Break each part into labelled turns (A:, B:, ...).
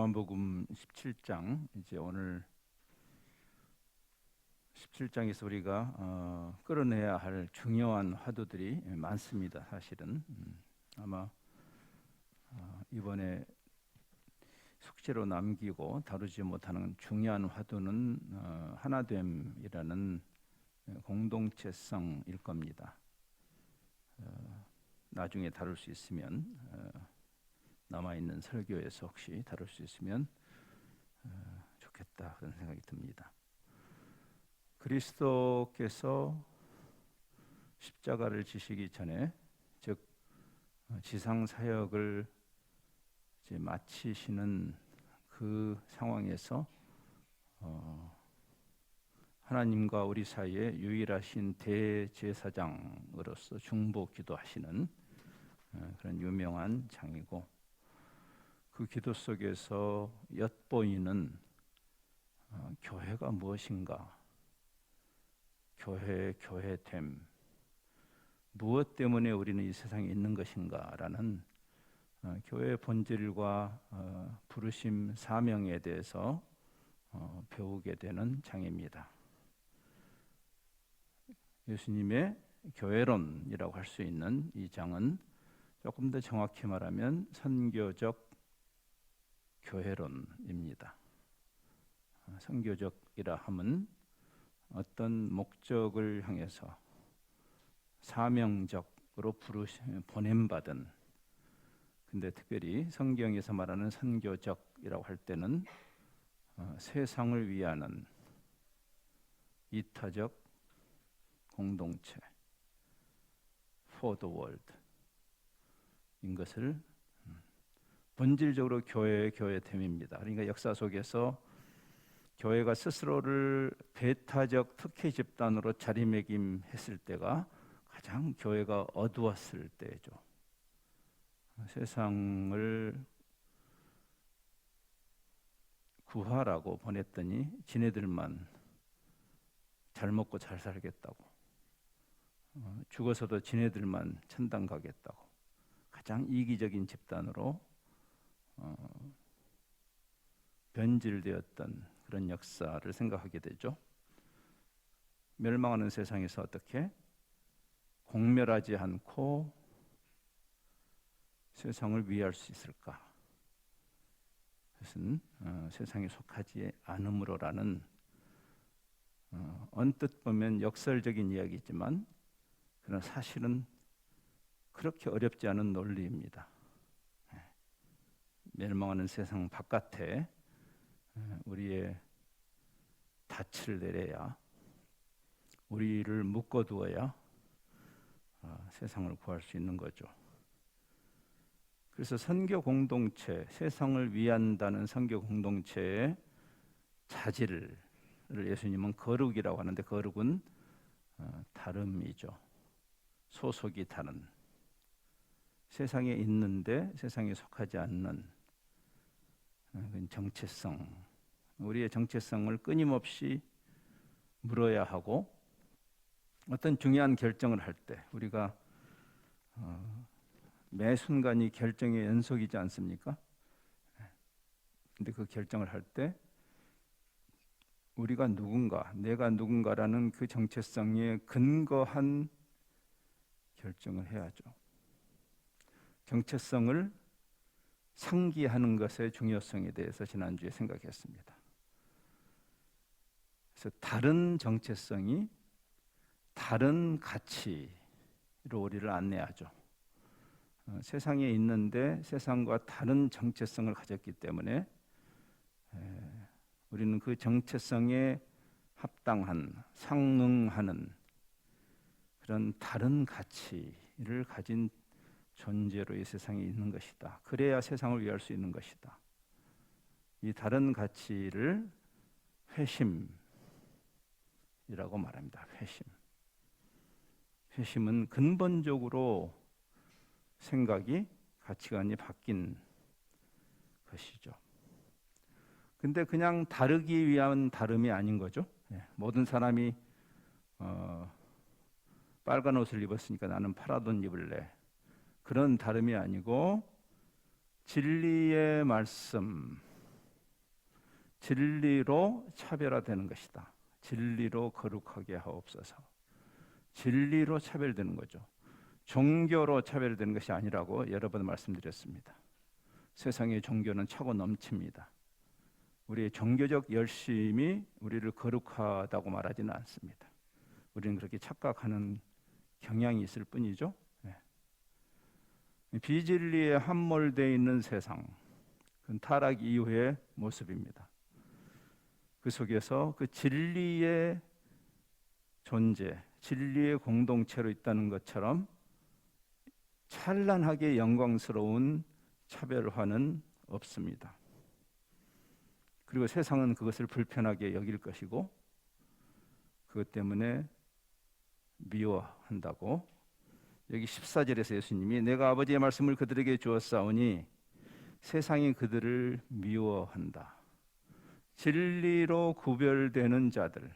A: 요한복음 17장, 이제 오늘 17장에서 우리가 끌어내야 할 중요한 화두들이 많습니다. 사실은 아마 이번에 숙제로 남기고 다루지 못하는 중요한 화두는 하나됨이라는 공동체성일 겁니다. 나중에 다룰 수 있으면 남아있는 설교에서 혹시 다룰 수 있으면 좋겠다, 그런 생각이 듭니다. 그리스도께서 십자가를 지시기 전에, 즉 지상 사역을 이제 마치시는 그 상황에서 하나님과 우리 사이에 유일하신 대제사장으로서 중보 기도하시는 그런 유명한 장이고, 그 기도 속에서 엿보이는 교회가 무엇인가, 교회됨, 무엇 때문에 우리는 이 세상에 있는 것인가라는 교회의 본질과 부르심, 사명에 대해서 배우게 되는 장입니다. 예수님의 교회론이라고 할 수 있는 이 장은 조금 더 정확히 말하면 선교적 교회론입니다. 선교적이라 함은 어떤 목적을 향해서 사명적으로 보냄받은, 근데 특별히 성경에서 말하는 선교적이라고 할 때는 세상을 위하는 이타적 공동체, for the world 인 것을 본질적으로 교회됨입니다. 그러니까 역사 속에서 교회가 스스로를 배타적 특혜 집단으로 자리매김했을 때가 가장 교회가 어두웠을 때죠. 세상을 구하라고 보냈더니 지네들만 잘 먹고 잘 살겠다고, 죽어서도 지네들만 천당 가겠다고, 가장 이기적인 집단으로 변질되었던 그런 역사를 생각하게 되죠. 멸망하는 세상에서 어떻게 공멸하지 않고 세상을 위할 수 있을까? 그것은 세상에 속하지 않음으로라는 언뜻 보면 역설적인 이야기지만 그러나 사실은 그렇게 어렵지 않은 논리입니다. 멸망하는 세상 바깥에 우리의 닻을 내려야, 우리를 묶어두어야 세상을 구할 수 있는 거죠. 그래서 선교 공동체, 세상을 위한다는 선교 공동체의 자질을 예수님은 거룩이라고 하는데, 거룩은 다름이죠. 소속이 다른, 세상에 있는데 세상에 속하지 않는 정체성, 우리의 정체성을 끊임없이 물어야 하고, 어떤 중요한 결정을 할 때 우리가 매 순간이 결정의 연속이지 않습니까? 근데 그 결정을 할 때 우리가 누군가, 내가 누군가라는 그 정체성에 근거한 결정을 해야죠. 정체성을 상기하는 것의 중요성에 대해서 지난주에 생각했습니다. 그래서 다른 정체성이 다른 가치로 우리를 안내하죠. 세상에 있는데 세상과 다른 정체성을 가졌기 때문에 우리는 그 정체성에 합당한, 상응하는 그런 다른 가치를 가진 존재로 이 세상에 있는 것이다. 그래야 세상을 위할 수 있는 것이다. 이 다른 가치를 회심이라고 말합니다. 회심은 근본적으로 생각이, 가치관이 바뀐 것이죠. 근데 그냥 다르기 위한 다름이 아닌 거죠. 모든 사람이 빨간 옷을 입었으니까 나는 파란 옷 입을래, 그런 다름이 아니고 진리의 말씀, 진리로 차별화되는 것이다. 진리로 거룩하게 하옵소서. 진리로 차별되는 거죠. 종교로 차별되는 것이 아니라고 여러 번 말씀드렸습니다. 세상의 종교는 차고 넘칩니다. 우리의 종교적 열심이 우리를 거룩하다고 말하지는 않습니다. 우리는 그렇게 착각하는 경향이 있을 뿐이죠. 네. 비진리에 함몰되어 있는 세상, 그건 타락 이후의 모습입니다. 그 속에서 그 진리의 존재, 진리의 공동체로 있다는 것처럼 찬란하게 영광스러운 차별화는 없습니다. 그리고 세상은 그것을 불편하게 여길 것이고 그것 때문에 미워한다고. 여기 14절에서 예수님이 내가 아버지의 말씀을 그들에게 주었사오니 세상이 그들을 미워한다. 진리로 구별되는 자들,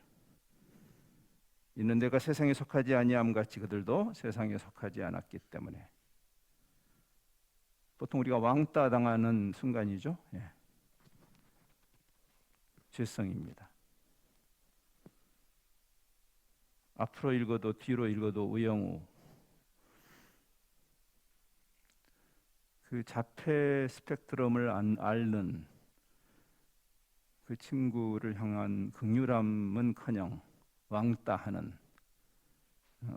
A: 이는 내가 세상에 속하지 아니함 같이 그들도 세상에 속하지 않았기 때문에. 보통 우리가 왕따 당하는 순간이죠. 예. 죄성입니다. 앞으로 읽어도 뒤로 읽어도 우영우. 그 자폐 스펙트럼을 앓는 그 친구를 향한 긍휼함은커녕 왕따하는.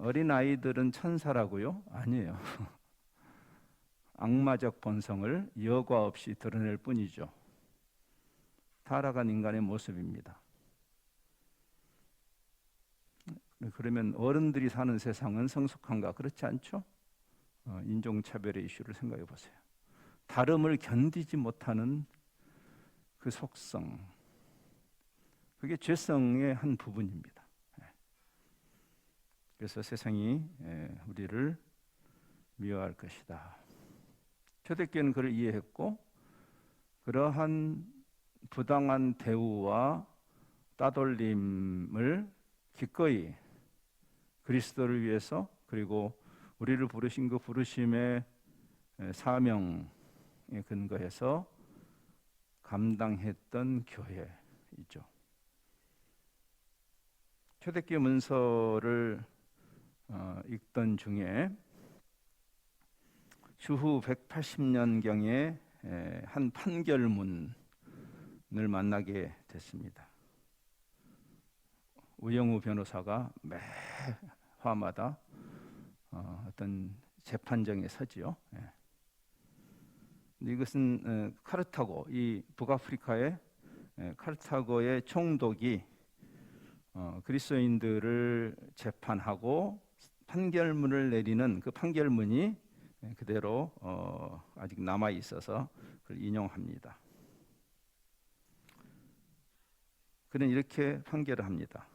A: 어린 아이들은 천사라고요? 아니에요. 악마적 본성을 여과 없이 드러낼 뿐이죠. 타락한 인간의 모습입니다. 그러면 어른들이 사는 세상은 성숙한가? 그렇지 않죠? 인종차별의 이슈를 생각해 보세요. 다름을 견디지 못하는 그 속성, 그게 죄성의 한 부분입니다. 그래서 세상이 우리를 미워할 것이다. 초대교회는 그를 이해했고 그러한 부당한 대우와 따돌림을 기꺼이 그리스도를 위해서, 그리고 우리를 부르신 그 부르심의 사명에 근거해서 감당했던 교회이죠. 초대교회 문서를 읽던 중에 주후 180년경에 한 판결문을 만나게 됐습니다. 우영우 변호사가 매 화마다 어떤 재판정에 서지요. 이것은 카르타고, 이 북아프리카의 카르타고의 총독이 그리스도인들을 재판하고 판결문을 내리는 그 판결문이 그대로 아직 남아 있어서 그걸 인용합니다. 그는 이렇게 판결을 합니다.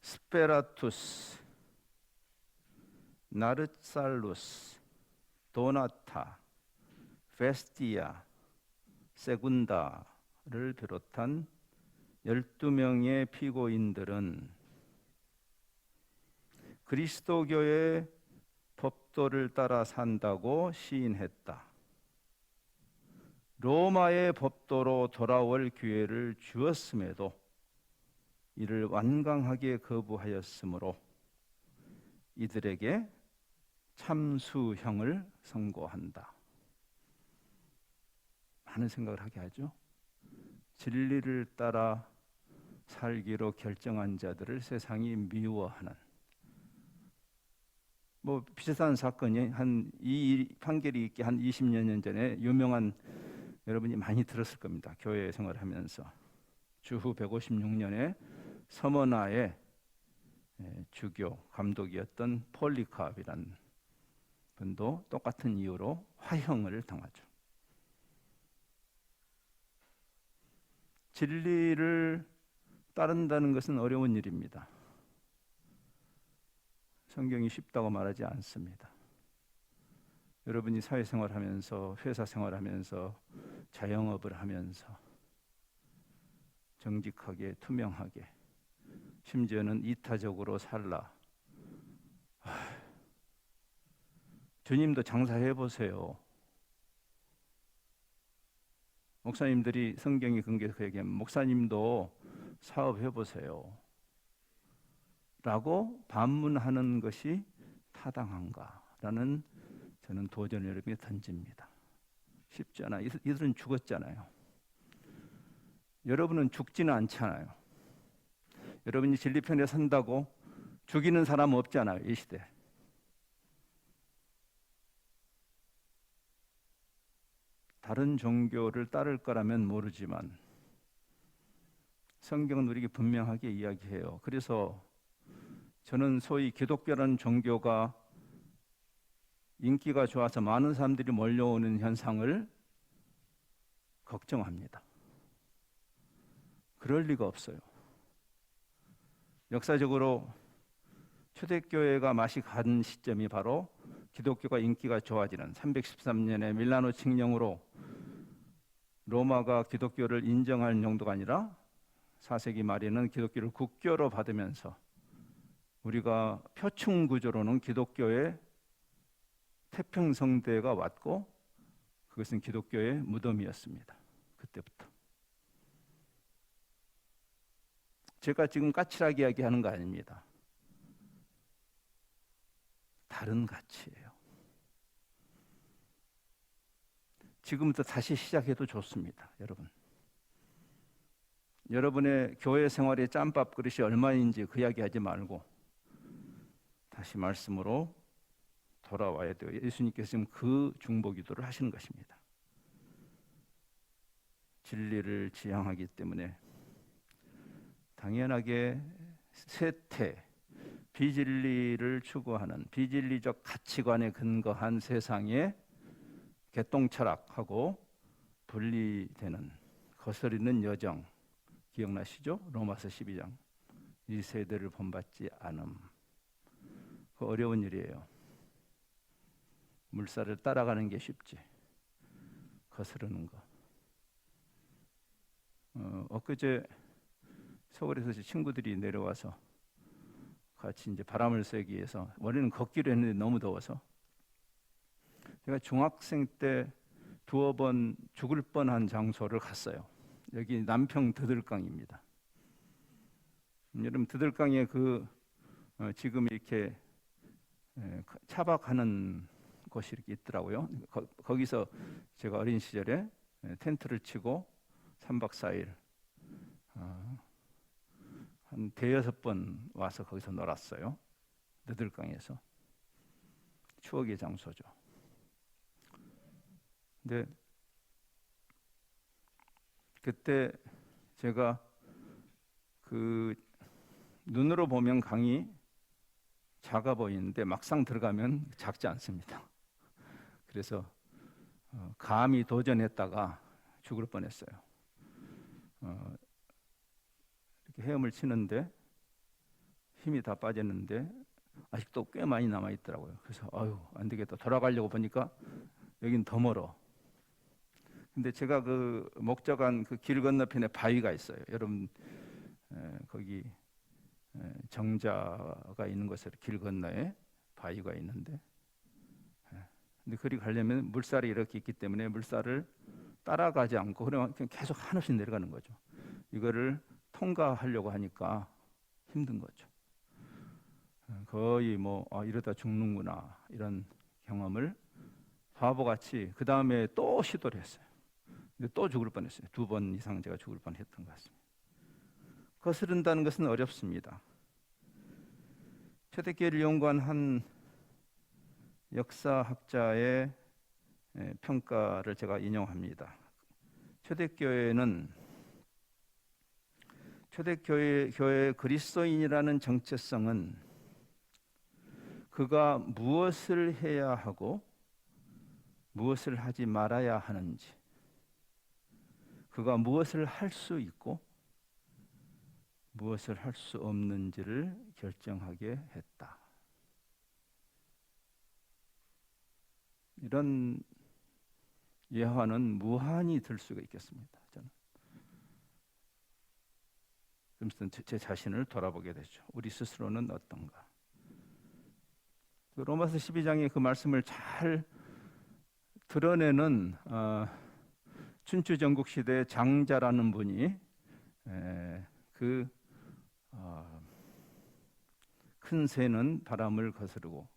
A: 스페라투스, 나르살루스, 도나타, 베스티아, 세군다를 비롯한 12명의 피고인들은 그리스도교의 법도를 따라 산다고 시인했다. 로마의 법도로 돌아올 기회를 주었음에도 이를 완강하게 거부하였으므로 이들에게 참수형을 선고한다. 많은 생각을 하게 하죠. 진리를 따라 살기로 결정한 자들을 세상이 미워하는, 비슷한 사건이 이 판결이 있기 한 20년 전에 유명한, 여러분이 많이 들었을 겁니다. 교회 생활하면서 주후 156년에 서머나의 주교 감독이었던 폴리캅이라는 분도 똑같은 이유로 화형을 당하죠. 진리를 따른다는 것은 어려운 일입니다. 성경이 쉽다고 말하지 않습니다. 여러분이 사회생활하면서, 회사 생활하면서, 자영업을 하면서 정직하게, 투명하게, 심지어는 이타적으로 살라. 주님도 장사해 보세요. 목사님들이 성경이 근거해서 얘기하면 목사님도 사업해 보세요 라고 반문하는 것이 타당한가라는 저는 도전을 여러분에게 던집니다. 쉽지 않아요. 이들은 죽었잖아요. 여러분은 죽지는 않잖아요. 여러분이 진리편에 선다고 죽이는 사람 없잖아요, 이 시대. 다른 종교를 따를 거라면 모르지만 성경은 우리에게 분명하게 이야기해요. 그래서 저는 소위 기독교라는 종교가 인기가 좋아서 많은 사람들이 몰려오는 현상을 걱정합니다. 그럴 리가 없어요. 역사적으로 초대교회가 맛이 간 시점이 바로 기독교가 인기가 좋아지는 313년에 밀라노 칙령으로 로마가 기독교를 인정할 정도가 아니라 4세기 말에는 기독교를 국교로 받으면서 우리가 표층 구조로는 기독교의 태평성대가 왔고 그것은 기독교의 무덤이었습니다. 그때부터. 제가 지금 까칠하게 이야기하는 거 아닙니다. 다른 가치예요. 지금부터 다시 시작해도 좋습니다, 여러분. 여러분의 교회 생활의 짬밥 그릇이 얼마인지 그 이야기 하지 말고 다시 말씀으로 돌아와야 돼요. 예수님께서 지금 그 중보기도를 하시는 것입니다. 진리를 지향하기 때문에 당연하게 쇠퇴, 비진리를 추구하는 비진리적 가치관에 근거한 세상의 개똥철학하고 분리되는 거스르는 여정 기억나시죠? 로마서 12장. 이 세대를 본받지 않음. 그 어려운 일이에요. 물살을 따라가는 게 쉽지. 거스르는 거. 엊그제 서울에서 친구들이 내려와서 같이 이제 바람을 쐬기 위해서 원래는 걷기로 했는데 너무 더워서 제가 중학생 때 두어 번 죽을 뻔한 장소를 갔어요. 여기 남평 드들강입니다. 여러분 드들강에 지금 이렇게 차박하는 곳이 이렇게 있더라고요. 거기서 제가 어린 시절에 텐트를 치고 3박 4일 한 대여섯 번 와서 거기서 놀았어요. 느들강에서. 추억의 장소죠. 근데 그때 제가 눈으로 보면 강이 작아 보이는데 막상 들어가면 작지 않습니다. 그래서 감히 도전했다가 죽을 뻔했어요. 이렇게 헤엄을 치는데 힘이 다 빠졌는데 아직도 꽤 많이 남아 있더라고요. 그래서 안 되겠다. 돌아가려고 보니까 여긴 더 멀어. 근데 제가 그 목적한 그 길 건너편에 바위가 있어요. 여러분 거기 정자가 있는 곳에 길 건너에 바위가 있는데 근데 그리 가려면 물살이 이렇게 있기 때문에 물살을 따라가지 않고 그냥 계속 한없이 내려가는 거죠. 이거를 통과하려고 하니까 힘든 거죠. 거의 이러다 죽는구나 이런 경험을 바보같이 그 다음에 또 시도를 했어요. 근데 또 죽을 뻔했어요. 2번 이상 제가 죽을 뻔했던 것 같습니다. 거스른다는 것은 어렵습니다. 초대교회를 연구한 한 역사학자의 평가를 제가 인용합니다. 초대교회의 그리스도인이라는 정체성은 그가 무엇을 해야 하고 무엇을 하지 말아야 하는지, 그가 무엇을 할 수 있고 무엇을 할 수 없는지를 결정하게 했다. 이런 예화는 무한히 들 수가 있겠습니다. 저는 그러면서 제 자신을 돌아보게 되죠. 우리 스스로는 어떤가? 로마서 12장의 그 말씀을 잘 드러내는 춘추 전국 시대 장자라는 분이 큰 새는 바람을 거스르고,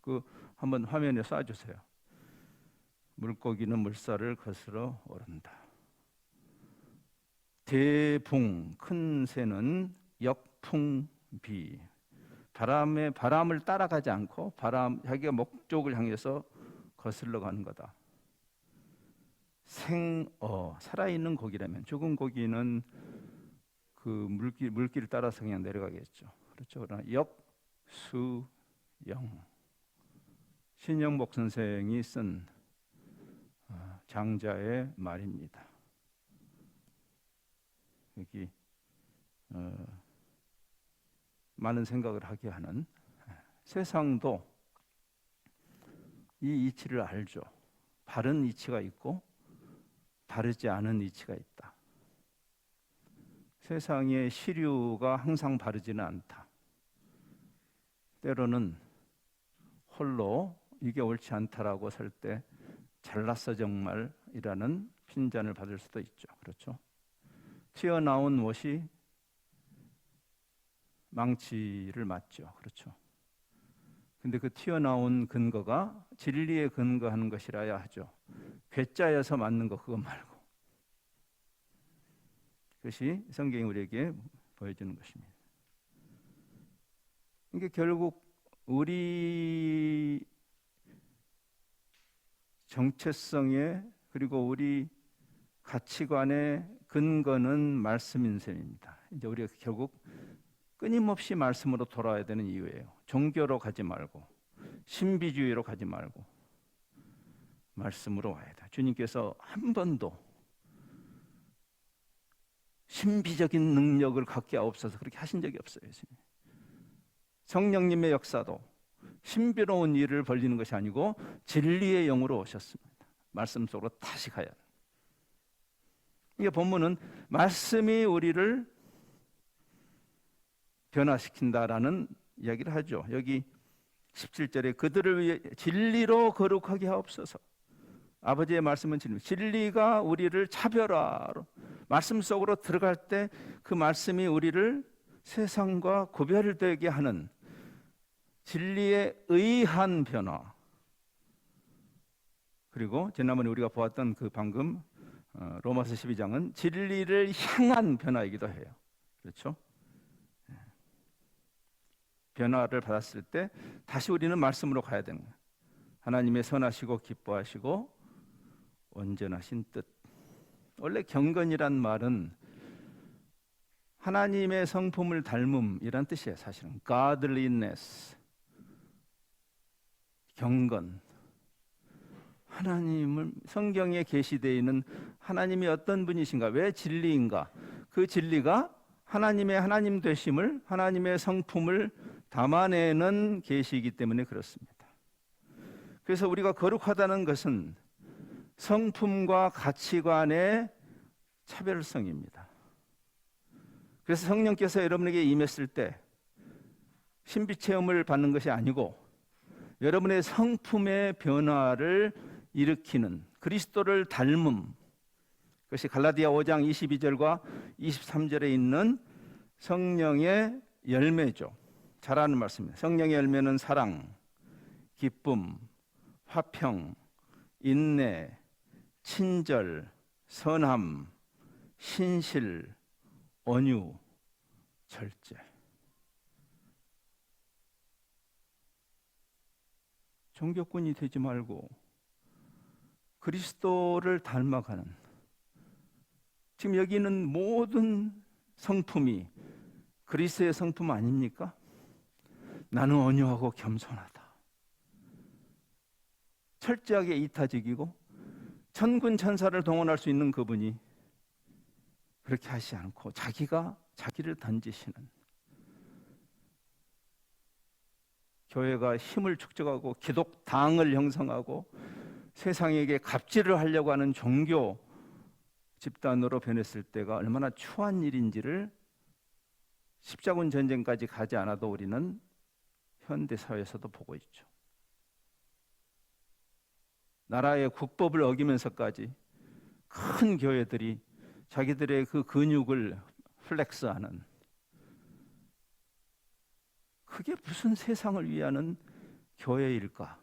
A: 한번 화면에 쏴주세요. 물고기는 물살을 거스러 오른다. 대붕, 큰 새는 역풍비. 바람을 따라가지 않고 자기가 목적을 향해서 거슬러 가는 거다. 생어, 살아있는 고기라면, 죽은 고기는 그 물길을 따라서 그냥 내려가겠죠. 그렇죠. 그러나 역수영, 신영복 선생이 쓴 장자의 말입니다. 여기 많은 생각을 하게 하는, 세상도 이 이치를 알죠. 바른 이치가 있고 바르지 않은 이치가 있다. 세상의 시류가 항상 바르지는 않다. 때로는 홀로 이게 옳지 않다라고 설 때 잘났어 정말이라는 핀잔을 받을 수도 있죠. 그렇죠? 튀어나온 못이 망치를 맞죠. 그렇죠? 근데 그 튀어나온 근거가 진리에 근거하는 것이라야 하죠. 괴짜여서 맞는 거 그거 말고. 그것이 성경이 우리에게 보여주는 것입니다. 이게 결국 우리 정체성에, 그리고 우리 가치관의 근거는 말씀인 셈입니다. 이제 우리가 결국 끊임없이 말씀으로 돌아와야 되는 이유예요. 종교로 가지 말고, 신비주의로 가지 말고 말씀으로 와야 돼. 주님께서 한 번도 신비적인 능력을 갖게 하옵소서 그렇게 하신 적이 없어요. 성령님의 역사도 신비로운 일을 벌리는 것이 아니고 진리의 영으로 오셨습니다. 말씀 속으로 다시 가야 돼. 이게 본문은 말씀이 우리를 변화시킨다라는 이야기를 하죠. 여기 17절에 그들을 위해 진리로 거룩하게 하옵소서. 아버지의 말씀은 진리가 우리를 차별화로, 말씀 속으로 들어갈 때 그 말씀이 우리를 세상과 구별되게 하는 진리에 의한 변화. 그리고 지난번에 우리가 보았던 그 방금 로마서 12장은 진리를 향한 변화이기도 해요. 그렇죠? 변화를 받았을 때 다시 우리는 말씀으로 가야 되는 거예요. 하나님의 선하시고 기뻐하시고 온전하신 뜻. 원래 경건이란 말은 하나님의 성품을 닮음이란 뜻이에요. 사실은 godliness, 경건. 하나님을, 성경에 계시되어 있는 하나님이 어떤 분이신가, 왜 진리인가, 그 진리가 하나님의 하나님 되심을, 하나님의 성품을 담아내는 계시이기 때문에 그렇습니다. 그래서 우리가 거룩하다는 것은 성품과 가치관의 차별성입니다. 그래서 성령께서 여러분에게 임했을 때 신비 체험을 받는 것이 아니고 여러분의 성품의 변화를 일으키는 그리스도를 닮음, 그것이 갈라디아 5장 22절과 23절에 있는 성령의 열매죠. 잘하는 말씀입니다. 성령의 열매는 사랑, 기쁨, 화평, 인내, 친절, 선함, 신실, 온유, 절제. 종교꾼이 되지 말고 그리스도를 닮아가는, 지금 여기 있는 모든 성품이 그리스도의 성품 아닙니까? 나는 온유하고 겸손하다. 철저하게 이타적이고 천군 천사를 동원할 수 있는 그분이 그렇게 하지 않고 자기를 던지시는, 교회가 힘을 축적하고 기독당을 형성하고 세상에게 갑질을 하려고 하는 종교 집단으로 변했을 때가 얼마나 추한 일인지를 십자군 전쟁까지 가지 않아도 우리는 현대 사회에서도 보고 있죠. 나라의 국법을 어기면서까지 큰 교회들이 자기들의 그 근육을 플렉스하는, 그게 무슨 세상을 위하는 교회일까?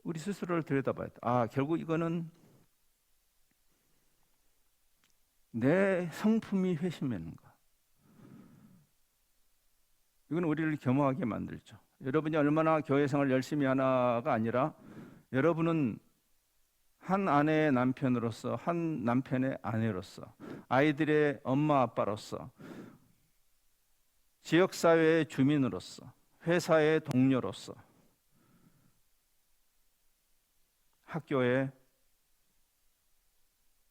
A: 우리 스스로를 들여다봐야 돼. 결국 이거는 내 성품이 회심했는가? 이건 우리를 겸허하게 만들죠. 여러분이 얼마나 교회 생활 열심히 하나가 아니라, 여러분은 한 아내의 남편으로서, 한 남편의 아내로서, 아이들의 엄마 아빠로서, 지역사회의 주민으로서, 회사의 동료로서, 학교의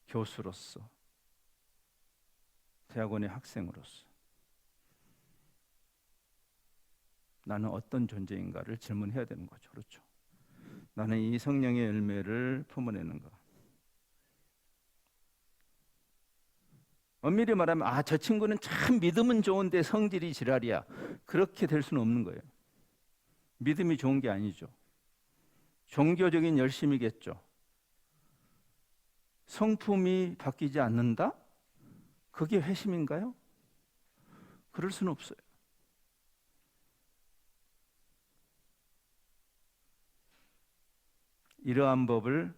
A: 교수로서, 대학원의 학생으로서 나는 어떤 존재인가를 질문해야 되는 거죠. 그렇죠? 나는 이 성령의 열매를 품어내는가? 엄밀히 말하면 저 친구는 참 믿음은 좋은데 성질이 지랄이야, 그렇게 될 수는 없는 거예요. 믿음이 좋은 게 아니죠. 종교적인 열심이겠죠. 성품이 바뀌지 않는다? 그게 회심인가요? 그럴 수는 없어요. 이러한 법을,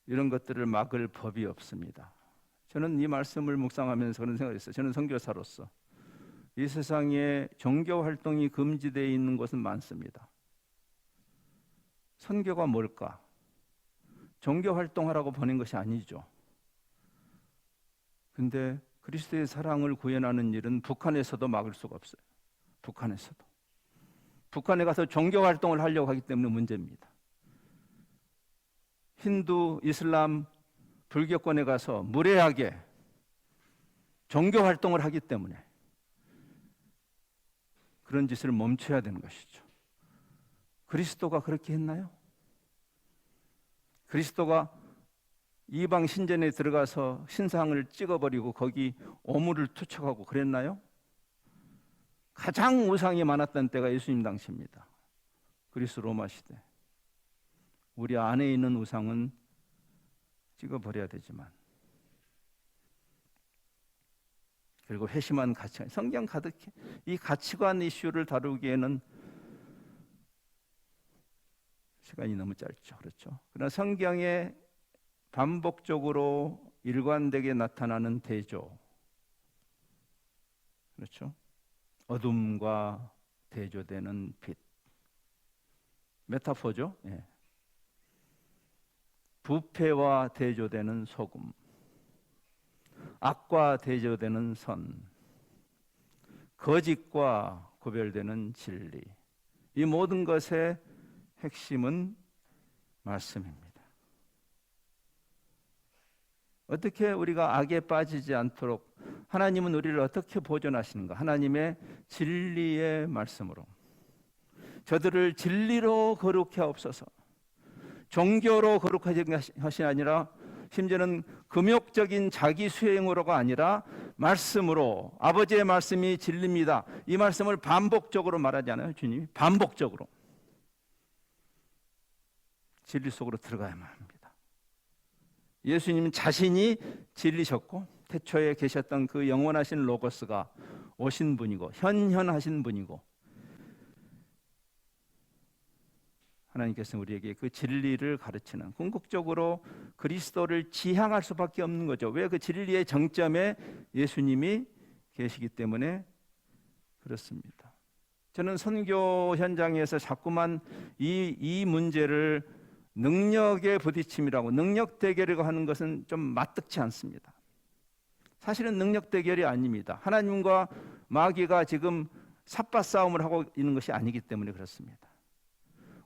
A: 이런 것들을 막을 법이 없습니다. 저는 이 말씀을 묵상하면서 그런 생각을 했어요. 저는 선교사로서 이 세상에 종교 활동이 금지되어 있는 곳은 많습니다. 선교가 뭘까? 종교 활동하라고 보낸 것이 아니죠. 근데 그리스도의 사랑을 구현하는 일은 북한에서도 막을 수가 없어요. 북한에 가서 종교 활동을 하려고 하기 때문에 문제입니다. 힌두, 이슬람, 불교권에 가서 무례하게 종교 활동을 하기 때문에 그런 짓을 멈춰야 되는 것이죠. 그리스도가 그렇게 했나요? 그리스도가 이방 신전에 들어가서 신상을 찍어버리고 거기 오물을 투척하고 그랬나요? 가장 우상이 많았던 때가 예수님 당시입니다. 그리스 로마 시대. 우리 안에 있는 우상은 찍어버려야 되지만, 그리고 회심한 가치관, 성경 가득해. 이 가치관 이슈를 다루기에는 시간이 너무 짧죠. 그렇죠? 그러나 성경에 반복적으로 일관되게 나타나는 대조, 그렇죠? 어둠과 대조되는 빛, 메타포죠. 예. 부패와 대조되는 소금, 악과 대조되는 선, 거짓과 구별되는 진리, 이 모든 것의 핵심은 말씀입니다. 어떻게 우리가 악에 빠지지 않도록 하나님은 우리를 어떻게 보존하시는가? 하나님의 진리의 말씀으로. 저들을 진리로 거룩해 하옵소서. 종교로 거룩하지 것이 아니라, 심지어는 금욕적인 자기 수행으로가 아니라 말씀으로, 아버지의 말씀이 진리입니다. 이 말씀을 반복적으로 말하지 않아요? 주님이 반복적으로 진리 속으로 들어가야만 합니다. 예수님 자신이 진리셨고, 태초에 계셨던 그 영원하신 로고스가 오신 분이고 현현하신 분이고, 하나님께서 우리에게 그 진리를 가르치는, 궁극적으로 그리스도를 지향할 수밖에 없는 거죠. 왜? 그 진리의 정점에 예수님이 계시기 때문에 그렇습니다. 저는 선교 현장에서 자꾸만 이 문제를 능력의 부딪힘이라고, 능력 대결이라고 하는 것은 좀 맞득치 않습니다. 사실은 능력 대결이 아닙니다. 하나님과 마귀가 지금 삿바 싸움을 하고 있는 것이 아니기 때문에 그렇습니다.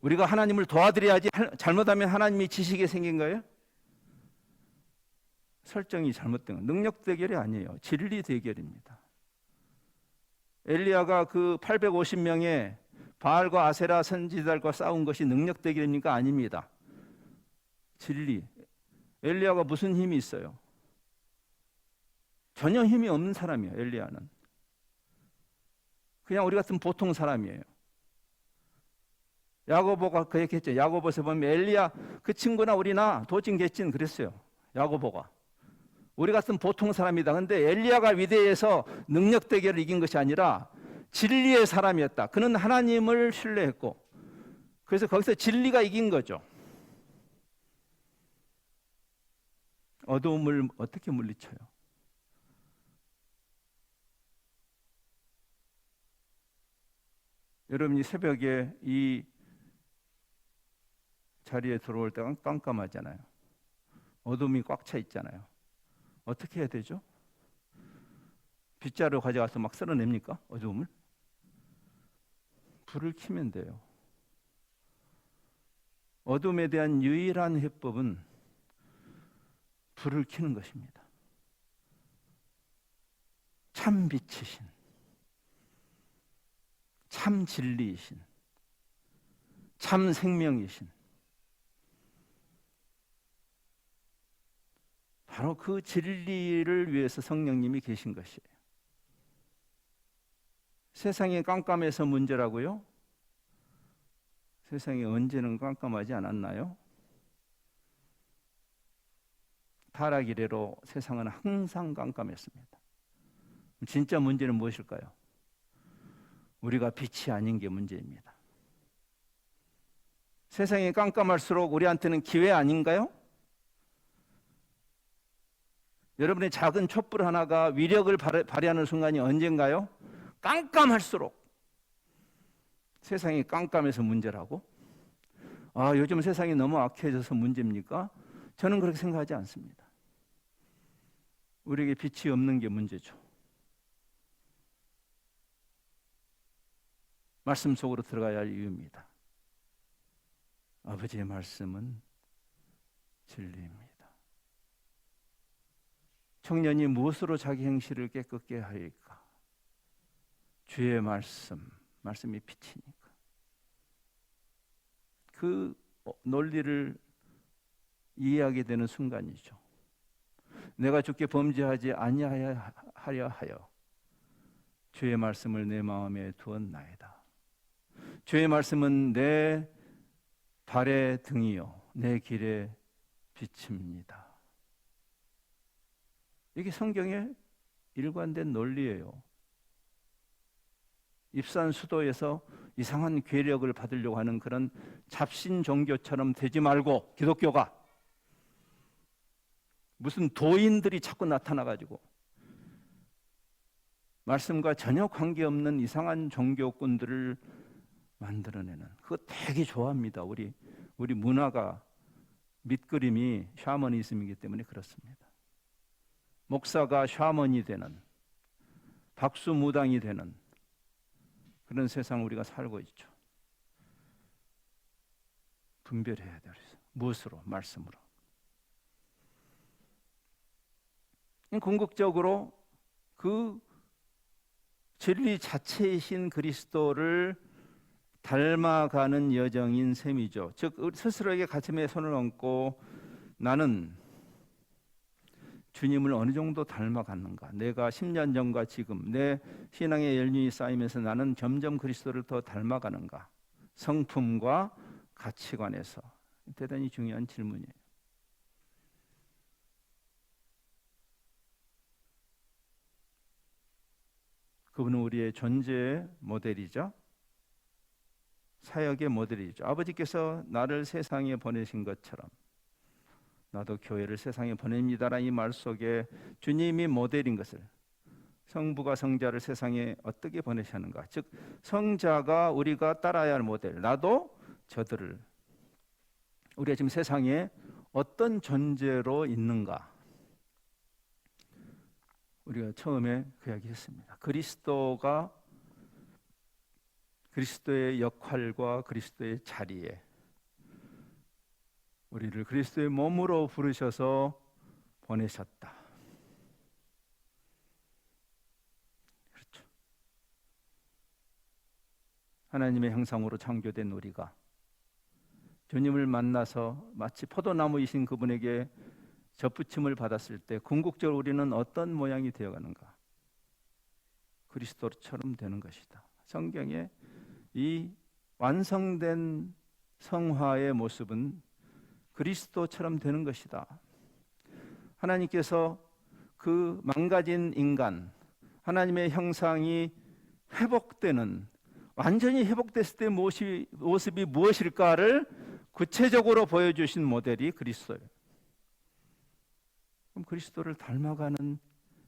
A: 우리가 하나님을 도와드려야지, 잘못하면 하나님이 지시게 생긴 거예요? 설정이 잘못된 거. 능력 대결이 아니에요. 진리 대결입니다. 엘리야가 그 850명의 바알과 아세라 선지자들과 싸운 것이 능력 대결입니까? 아닙니다. 진리. 엘리야가 무슨 힘이 있어요? 전혀 힘이 없는 사람이에요. 엘리야는 그냥 우리 같은 보통 사람이에요. 야고보가 그 얘기했죠. 야고보서 보면 엘리야 그 친구나 우리나 도찐개찐 그랬어요. 야고보가. 우리 같은 보통 사람이다. 근데 엘리야가 위대해서 능력 대결을 이긴 것이 아니라 진리의 사람이었다. 그는 하나님을 신뢰했고, 그래서 거기서 진리가 이긴 거죠. 어두움을 어떻게 물리쳐요? 여러분이 새벽에 이 자리에 들어올 때가 깜깜하잖아요. 어둠이 꽉 차 있잖아요. 어떻게 해야 되죠? 빗자루 가져가서 막 쓸어냅니까? 어두움을? 불을 켜면 돼요. 어둠에 대한 유일한 해법은 불을 켜는 것입니다. 참 빛이신, 참 진리이신, 참 생명이신, 바로 그 진리를 위해서 성령님이 계신 것이에요. 세상이 깜깜해서 문제라고요? 세상이 언제는 깜깜하지 않았나요? 타락 이래로 세상은 항상 깜깜했습니다. 진짜 문제는 무엇일까요? 우리가 빛이 아닌 게 문제입니다. 세상이 깜깜할수록 우리한테는 기회 아닌가요? 여러분의 작은 촛불 하나가 위력을 발휘하는 순간이 언젠가요? 깜깜할수록. 세상이 깜깜해서 문제라고? 요즘 세상이 너무 악해져서 문제입니까? 저는 그렇게 생각하지 않습니다. 우리에게 빛이 없는 게 문제죠. 말씀 속으로 들어가야 할 이유입니다. 아버지의 말씀은 진리입니다. 청년이 무엇으로 자기 행실을 깨끗게 하일까? 주의 말씀이 빛이니까. 그 논리를 이해하게 되는 순간이죠. 내가 주께 범죄하지 아니하여 하여 주의 말씀을 내 마음에 두었나이다. 주의 말씀은 내 발의 등이요 내 길의 빛입니다. 이게 성경의 일관된 논리예요. 입산 수도에서 이상한 괴력을 받으려고 하는 그런 잡신 종교처럼 되지 말고, 기독교가 무슨 도인들이 자꾸 나타나가지고 말씀과 전혀 관계없는 이상한 종교꾼들을 만들어내는, 그거 되게 좋아합니다. 우리 문화가 밑그림이 샤머니즘이기 때문에 그렇습니다. 목사가 샤머니 되는, 박수무당이 되는 그런 세상 우리가 살고 있죠. 분별해야 돼요. 무엇으로? 말씀으로. 궁극적으로 그 진리 자체이신 그리스도를 닮아가는 여정인 셈이죠. 즉 스스로에게 가슴에 손을 얹고 나는 주님을 어느 정도 닮아갔는가? 내가 10년 전과 지금 내 신앙의 연륜이 쌓이면서 나는 점점 그리스도를 더 닮아가는가? 성품과 가치관에서 대단히 중요한 질문이에요. 그분은 우리의 존재의 모델이죠. 사역의 모델이죠. 아버지께서 나를 세상에 보내신 것처럼 나도 교회를 세상에 보냅니다라는 이 말 속에 주님이 모델인 것을, 성부가 성자를 세상에 어떻게 보내셨는가, 즉 성자가 우리가 따라야 할 모델, 나도 저들을, 우리가 지금 세상에 어떤 존재로 있는가, 우리가 처음에 그 이야기 했습니다. 그리스도의 역할과 그리스도의 자리에 우리를 그리스도의 몸으로 부르셔서 보내셨다. 그렇죠. 하나님의 형상으로 창조된 우리가 주님을 만나서 마치 포도나무이신 그분에게 접붙임을 받았을 때 궁극적으로 우리는 어떤 모양이 되어가는가? 그리스도처럼 되는 것이다. 성경에 이 완성된 성화의 모습은 그리스도처럼 되는 것이다. 하나님께서 그 망가진 인간, 하나님의 형상이 회복되는, 완전히 회복됐을 때 모습이 무엇일까를 구체적으로 보여주신 모델이 그리스도예요. 그럼 그리스도를 닮아가는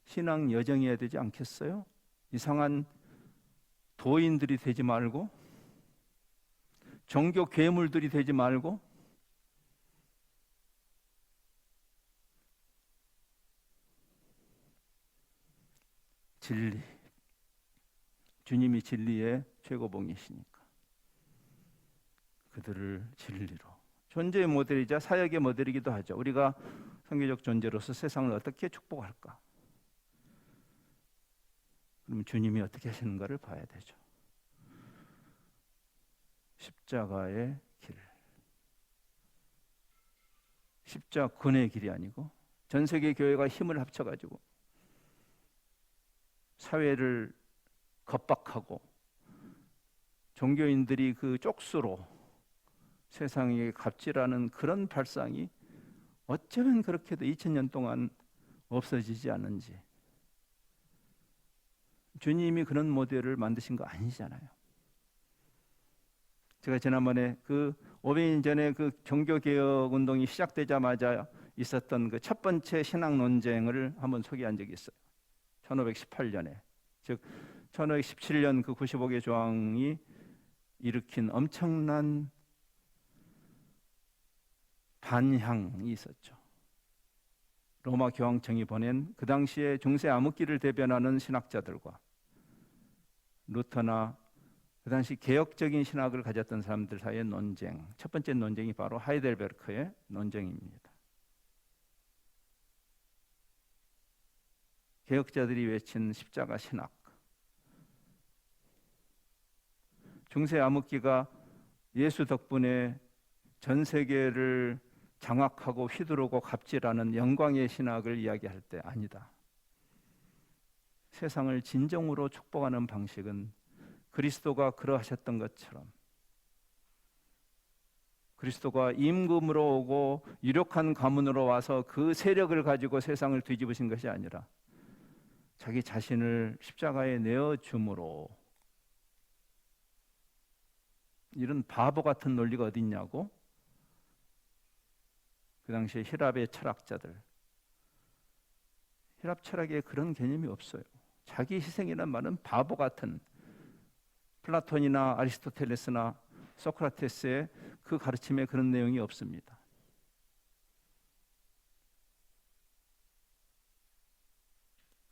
A: 신앙 여정이어야 되지 않겠어요? 이상한 도인들이 되지 말고, 종교 괴물들이 되지 말고, 진리, 주님이 진리의 최고봉이시니까 그들을 진리로, 존재의 모델이자 사역의 모델이기도 하죠. 우리가 선교적 존재로서 세상을 어떻게 축복할까? 그럼 주님이 어떻게 하시는가를 봐야 되죠. 십자가의 길, 십자군의 길이 아니고 전 세계 교회가 힘을 합쳐가지고 사회를 겁박하고 종교인들이 그 쪽수로 세상에 갑질하는 그런 발상이 어쩌면 그렇게도 2000년 동안 없어지지 않는지. 주님이 그런 모델을 만드신 거 아니잖아요. 제가 지난번에 그 500년 전에 그 종교개혁 운동이 시작되자마자 있었던 그 첫 번째 신학 논쟁을 한번 소개한 적이 있어요. 1518년에, 즉 1517년 그 95개 조항이 일으킨 엄청난 반향이 있었죠. 로마 교황청이 보낸 그 당시에 중세 암흑기를 대변하는 신학자들과 루터나 그 당시 개혁적인 신학을 가졌던 사람들 사이의 논쟁, 첫 번째 논쟁이 바로 하이델베르크의 논쟁입니다. 개혁자들이 외친 십자가 신학, 중세 암흑기가 예수 덕분에 전 세계를 장악하고 휘두르고 갑질하는 영광의 신학을 이야기할 때 아니다. 세상을 진정으로 축복하는 방식은 그리스도가 그러하셨던 것처럼 그리스도가 임금으로 오고 유력한 가문으로 와서 그 세력을 가지고 세상을 뒤집으신 것이 아니라 자기 자신을 십자가에 내어줌으로. 이런 바보 같은 논리가 어디 있냐고? 그 당시에 힐랍의 철학자들, 힐랍 철학에 그런 개념이 없어요. 자기 희생이란 말은 바보 같은, 플라톤이나 아리스토텔레스나 소크라테스의 그 가르침에 그런 내용이 없습니다.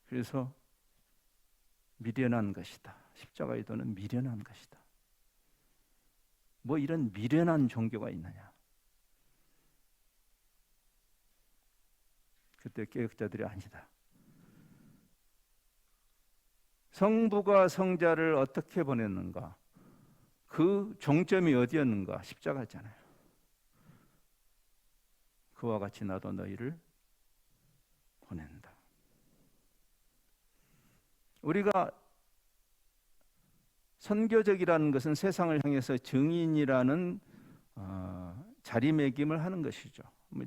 A: 그래서 미련한 것이다. 십자가의 도는 미련한 것이다. 뭐 이런 미련한 종교가 있느냐? 그때 개혁자들이 아니다. 성부가 성자를 어떻게 보냈는가? 그 종점이 어디였는가? 십자가잖아요. 그와 같이 나도 너희를 보낸다. 우리가 선교적이라는 것은 세상을 향해서 증인이라는 자리매김을 하는 것이죠.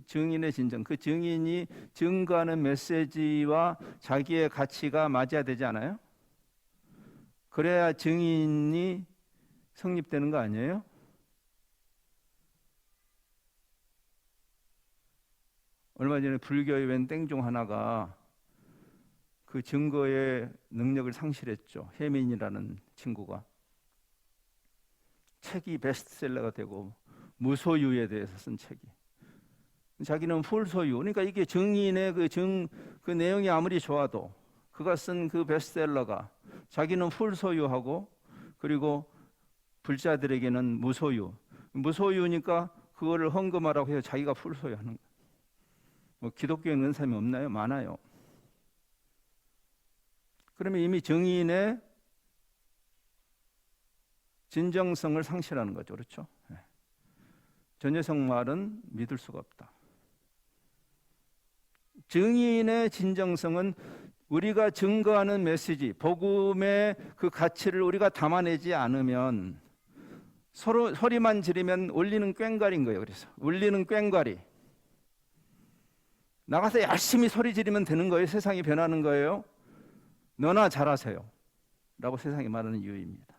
A: 증인의 진정, 그 증인이 증거하는 메시지와 자기의 가치가 맞아야 되지 않아요? 그래야 증인이 성립되는 거 아니에요? 얼마 전에 불교의 웬 땡중 하나가 그 증거의 능력을 상실했죠. 혜민이라는 친구가. 책이 베스트셀러가 되고 무소유에 대해서 쓴 책이. 자기는 풀소유. 그러니까 이게 증인의 그 내용이 아무리 좋아도 그가 쓴 그 베스트셀러가 자기는 풀소유하고 그리고 불자들에게는 무소유. 무소유니까 그거를 헌금하라고 해서 자기가 풀소유하는 거예요. 뭐 기독교에 있는 사람이 없나요? 많아요. 그러면 이미 증인의 진정성을 상실하는 거죠. 그렇죠? 전여성 말은 믿을 수가 없다. 증인의 진정성은 우리가 증거하는 메시지, 복음의 그 가치를 우리가 담아내지 않으면 서로 소리만 지르면 울리는 꽹과리인 거예요. 그래서 울리는 꽹과리. 나가서 열심히 소리 지르면 되는 거예요. 세상이 변하는 거예요. 너나 잘하세요 라고 세상이 말하는 이유입니다.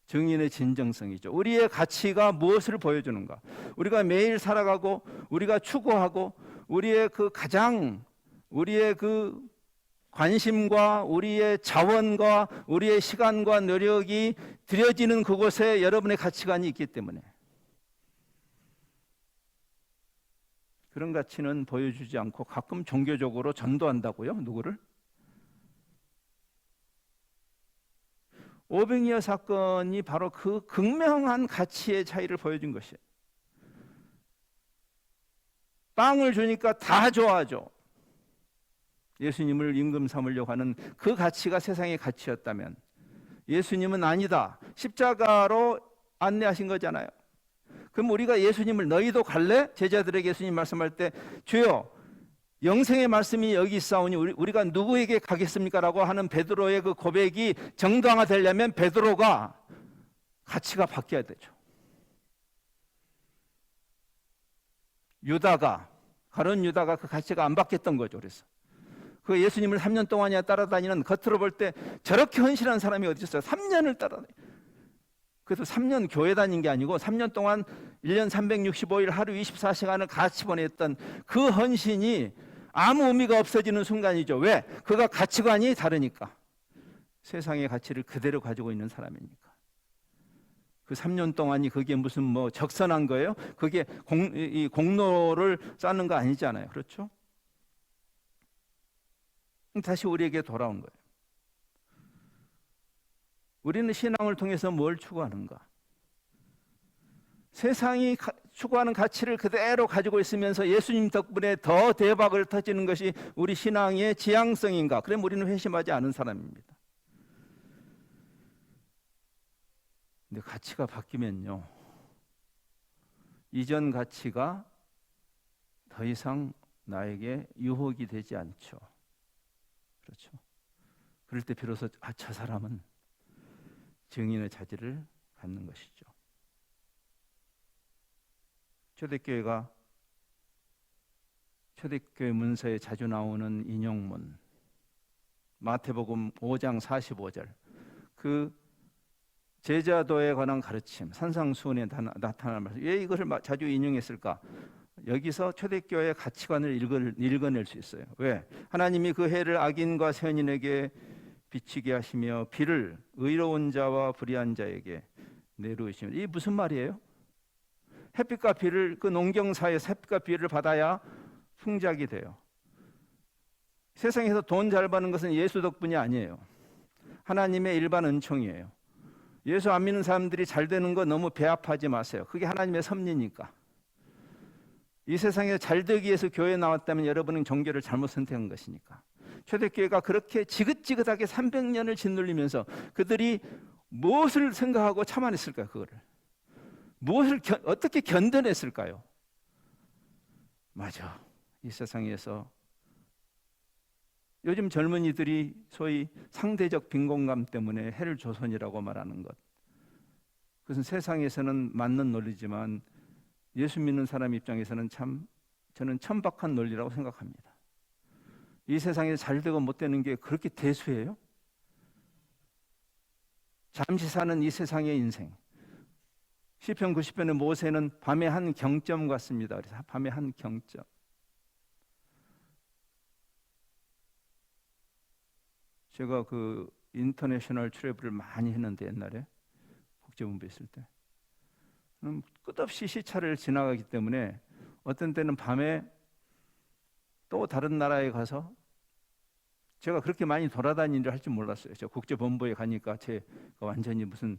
A: 증인의 진정성이죠. 우리의 가치가 무엇을 보여주는가? 우리가 매일 살아가고 우리가 추구하고 우리의 우리의 그 관심과 우리의 자원과 우리의 시간과 노력이 들여지는 그곳에 여러분의 가치관이 있기 때문에 그런 가치는 보여주지 않고 가끔 종교적으로 전도한다고요? 누구를? 오병이어 사건이 바로 그 극명한 가치의 차이를 보여준 것이에요. 빵을 주니까 다 좋아하죠. 예수님을 임금 삼으려고 하는 그 가치가 세상의 가치였다면 예수님은 아니다. 십자가로 안내하신 거잖아요. 그럼 우리가 예수님을 너희도 갈래? 제자들에게 예수님 말씀할 때 주여 영생의 말씀이 여기 있사오니 우리가 누구에게 가겠습니까? 라고 하는 베드로의 그 고백이 정당화되려면 베드로가 가치가 바뀌어야 되죠. 가룟 유다가 그 가치가 안 바뀌었던 거죠. 그래서 그 예수님을 3년 동안이나 따라다니는 겉으로 볼 때 저렇게 헌신한 사람이 어디 있어요? 3년을 따라다니. 그래서 3년 교회 다닌 게 아니고 3년 동안 1년 365일 하루 24시간을 같이 보냈던 그 헌신이 아무 의미가 없어지는 순간이죠. 왜? 그가 가치관이 다르니까. 세상의 가치를 그대로 가지고 있는 사람이니까. 그 3년 동안이 그게 무슨 뭐 적선한 거예요? 그게 공로를 쌓는 거 아니잖아요. 그렇죠? 다시 우리에게 돌아온 거예요. 우리는 신앙을 통해서 뭘 추구하는가? 세상이 추구하는 가치를 그대로 가지고 있으면서 예수님 덕분에 더 대박을 터지는 것이 우리 신앙의 지향성인가? 그럼 우리는 회심하지 않은 사람입니다. 근데 가치가 바뀌면요, 이전 가치가 더 이상 나에게 유혹이 되지 않죠. 그렇죠? 그럴 때 비로소 저 사람은 증인의 자질을 갖는 것이죠. 초대교회 문서에 자주 나오는 인용문, 마태복음 5장 45절, 그 제자도에 관한 가르침, 산상수훈에 나타난 말씀. 왜 이것을 자주 인용했을까? 여기서 초대교회의 가치관을 읽어낼 수 있어요. 왜? 하나님이 그 해를 악인과 선인에게 비치게 하시며 비를 의로운 자와 불의한 자에게 내리시면, 이게 무슨 말이에요? 햇빛과 비를, 그 농경사에서 햇빛과 비를 받아야 풍작이 돼요. 세상에서 돈 잘 버는 것은 예수 덕분이 아니에요. 하나님의 일반 은총이에요. 예수 안 믿는 사람들이 잘 되는 거 너무 배합하지 마세요. 그게 하나님의 섭리니까. 이 세상에 잘 되기 위해서 교회에 나왔다면 여러분은 종교를 잘못 선택한 것이니까. 초대교회가 그렇게 지긋지긋하게 300년을 짓눌리면서 그들이 무엇을 생각하고 참아냈을까요? 그거를 무엇을 어떻게 견뎌냈을까요? 맞아, 이 세상에서 요즘 젊은이들이 소위 상대적 빈곤감 때문에 헬 조선이라고 말하는 것, 그것은 세상에서는 맞는 논리지만 예수 믿는 사람 입장에서는 저는 천박한 논리라고 생각합니다. 이 세상에 잘 되고 못 되는 게 그렇게 대수예요? 잠시 사는 이 세상의 인생. 시편 90편의 모세는 밤의 한 경점 같습니다. 그래서 밤의 한 경점. 제가 그 인터내셔널 트래블을 많이 했는데, 옛날에 국제본부에 있을 때 끝없이 시차를 지나가기 때문에 어떤 때는 밤에 또 다른 나라에 가서, 제가 그렇게 많이 돌아다니는 줄 할 줄 몰랐어요. 저 국제본부에 가니까 제가 완전히 무슨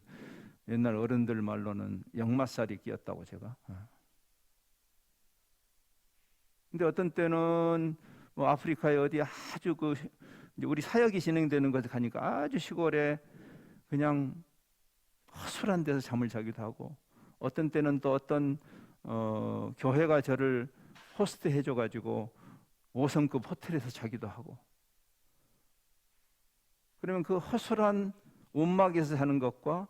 A: 옛날 어른들 말로는 역마살이 끼었다고 제가. 근데 어떤 때는 뭐 아프리카에 어디 아주 그 우리 사역이 진행되는 곳에 가니까 아주 시골에 그냥 허술한 데서 잠을 자기도 하고, 어떤 때는 또 어떤 교회가 저를 호스트 해줘가지고 5성급 호텔에서 자기도 하고. 그러면 그 허술한 움막에서 사는 것과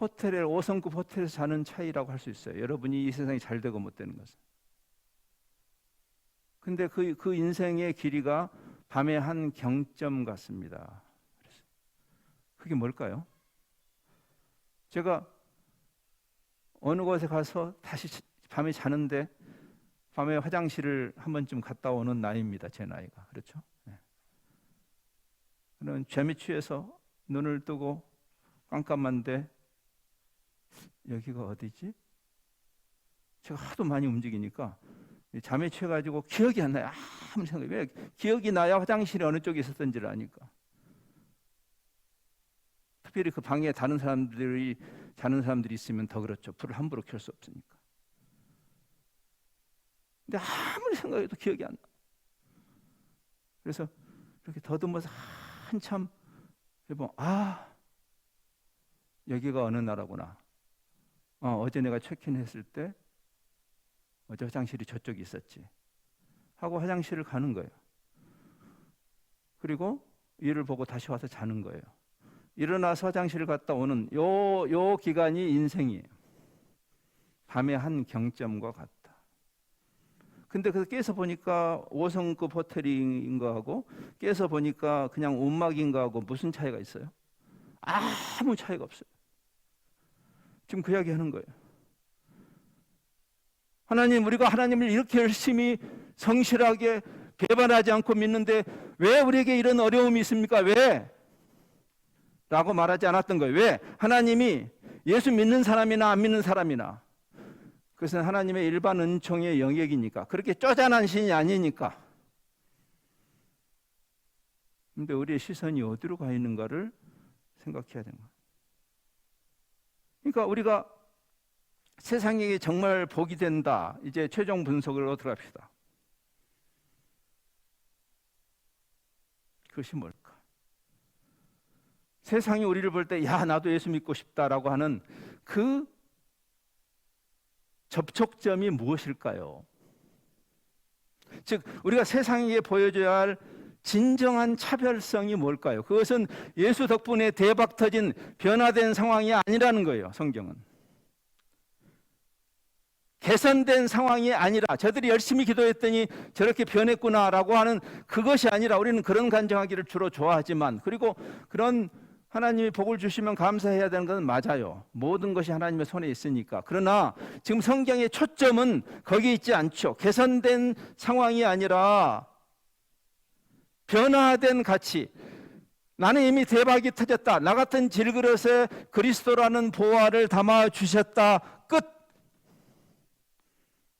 A: 호텔에 5성급 호텔에서 자는 차이라고 할 수 있어요. 여러분이 이 세상이 잘 되고 못 되는 것은. 근데 그 인생의 길이가 밤의 한 경점 같습니다. 그게 뭘까요? 제가 어느 곳에 가서 다시 밤에 자는데 밤에 화장실을 한 번쯤 갔다 오는 나이입니다. 제 나이가. 그렇죠? 네. 저는 잠에 취해서 눈을 뜨고 깜깜한데 여기가 어디지? 제가 하도 많이 움직이니까 잠에 취해가지고 기억이 안 나요. 아무 생각이. 왜 기억이 나야 화장실이 어느 쪽에 있었던지를 아니까. 특별히 그 방에 다른 사람들이 자는 사람들이 있으면 더 그렇죠. 불을 함부로 켤 수 없으니까. 근데 아무리 생각해도 기억이 안 나. 그래서 이렇게 더듬어서 한참 해보면 여기가 어느 나라구나. 어제 내가 체크인했을 때 어제 화장실이 저쪽에 있었지 하고 화장실을 가는 거예요. 그리고 일을 보고 다시 와서 자는 거예요. 일어나서 화장실을 갔다 오는 요 기간이 인생이에요. 밤의 한 경점과 같다. 근데 그래서 깨서 보니까 5성급 호텔인 거하고 깨서 보니까 그냥 움막인 거하고 무슨 차이가 있어요? 아무 차이가 없어요. 지금 그 이야기 하는 거예요. 하나님, 우리가 하나님을 이렇게 열심히 성실하게 배반하지 않고 믿는데 왜 우리에게 이런 어려움이 있습니까? 왜? 라고 말하지 않았던 거예요. 왜? 하나님이 예수 믿는 사람이나 안 믿는 사람이나 그것은 하나님의 일반 은총의 영역이니까, 그렇게 쪼잔한 신이 아니니까. 근데 우리의 시선이 어디로 가 있는가를 생각해야 되는 거예요. 그러니까 우리가 세상에 정말 복이 된다. 이제 최종 분석으로 들어갑시다. 그것이 뭘까? 세상이 우리를 볼 때 야, 나도 예수 믿고 싶다라고 하는 그 접촉점이 무엇일까요? 즉 우리가 세상에게 보여줘야 할 진정한 차별성이 뭘까요? 그것은 예수 덕분에 대박 터진 변화된 상황이 아니라는 거예요. 성경은 개선된 상황이 아니라 저들이 열심히 기도했더니 저렇게 변했구나라고 하는 그것이 아니라, 우리는 그런 간증하기를 주로 좋아하지만, 그리고 그런 하나님이 복을 주시면 감사해야 되는 것은 맞아요. 모든 것이 하나님의 손에 있으니까. 그러나 지금 성경의 초점은 거기 있지 않죠. 개선된 상황이 아니라 변화된 가치. 나는 이미 대박이 터졌다. 나 같은 질그릇에 그리스도라는 보화를 담아 주셨다. 끝.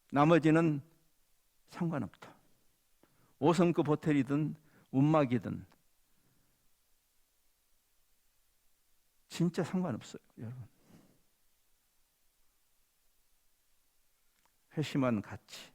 A: 나머지는 상관없다. 5성급 호텔이든 움막이든 진짜 상관없어요, 여러분. 회심한 가치,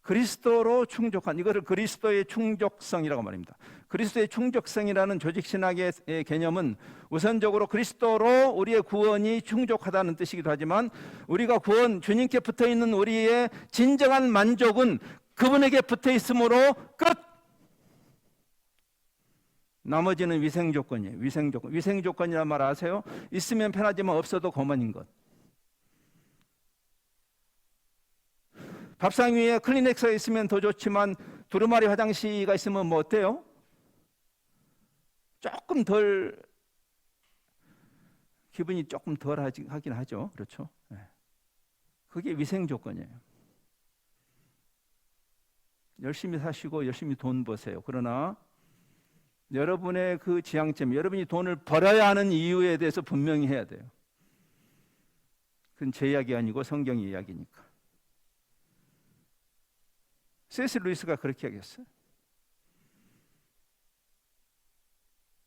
A: 그리스도로 충족한, 이거를 그리스도의 충족성이라고 말합니다. 그리스도의 충족성이라는 조직신학의 개념은 우선적으로 그리스도로 우리의 구원이 충족하다는 뜻이기도 하지만, 우리가 구원, 주님께 붙어있는 우리의 진정한 만족은 그분에게 붙어있으므로 끝! 나머지는 위생조건이에요. 위생조건. 위생조건이란 말 아세요? 있으면 편하지만 없어도 고만인 것. 밥상 위에 클리넥스가 있으면 더 좋지만 두루마리 화장실가 있으면 뭐 어때요? 조금 덜, 기분이 조금 덜 하긴 하죠. 그렇죠? 네. 그게 위생조건이에요. 열심히 사시고 열심히 돈 버세요. 그러나 여러분의 그 지향점, 여러분이 돈을 벌어야 하는 이유에 대해서 분명히 해야 돼요. 그건 제 이야기 아니고 성경의 이야기니까. C.S. 루이스가 그렇게 얘기했어요.